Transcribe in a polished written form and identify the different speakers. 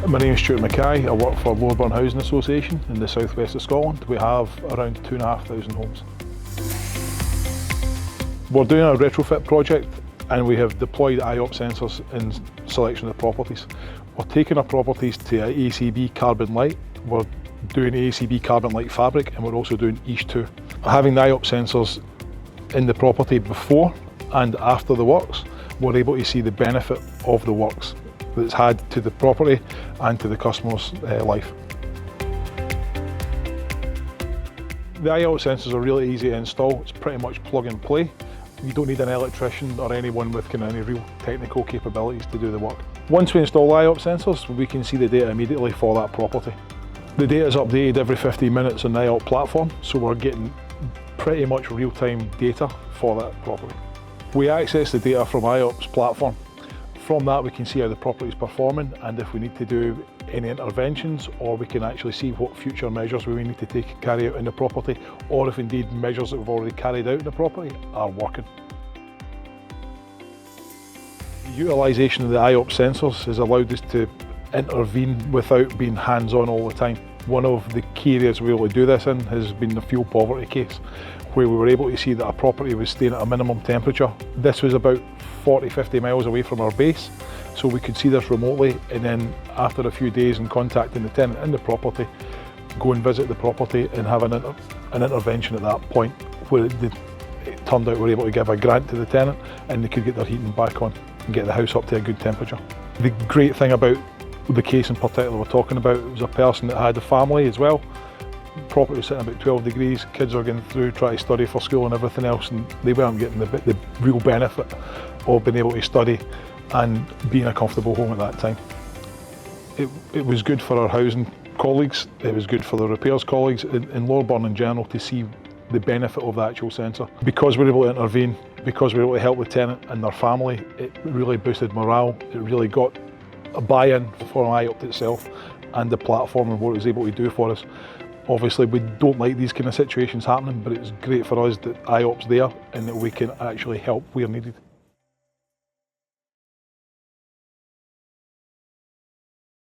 Speaker 1: My name is Stuart Mackay. I work for Loreburn Housing Association in the southwest of Scotland. We have around 2,500 homes. We're doing a retrofit project and we have deployed iOpt sensors in selection of properties. We're taking our properties to ACB Carbon Light. We're doing ACB Carbon Light fabric and we're also doing EASH2. Having the iOpt sensors in the property before and after the works, we're able to see the benefit of the works that it's had to the property and to the customer's life. The iOpt sensors are really easy to install. It's pretty much plug and play. You don't need an electrician or anyone with any real technical capabilities to do the work. Once we install iOpt sensors, we can see the data immediately for that property. The data is updated every 15 minutes on the iOpt platform, so we're getting pretty much real-time data for that property. We access the data from iOpt's platform. From that we can see how the property is performing and if we need to do any interventions, or we can actually see what future measures we need to carry out in the property, or if indeed measures that we've already carried out in the property are working. The utilisation of the iOpt sensors has allowed us to intervene without being hands-on all the time. One of the key areas we were able to do this in has been the fuel poverty case, where we were able to see that a property was staying at a minimum temperature. This was about 40-50 miles away from our base, so we could see this remotely, and then after a few days and contacting the tenant in the property, go and visit the property and have an intervention at that point, where it turned out we were able to give a grant to the tenant and they could get their heating back on and get the house up to a good temperature. The great thing about the case in particular we're talking about, it was a person that had a family as well. The property was sitting about 12 degrees, kids are going through, trying to study for school and everything else, and they weren't getting the real benefit of being able to study and be in a comfortable home at that time. It was good for our housing colleagues, it was good for the repairs colleagues in Loreburn in general to see the benefit of the actual sensor. Because we're able to intervene, because we're able to help the tenant and their family, it really boosted morale, it really got a buy-in for iOpt itself and the platform and what it was able to do for us. Obviously we don't like these kind of situations happening, but it's great for us that iOpt's there and that we can actually help where needed.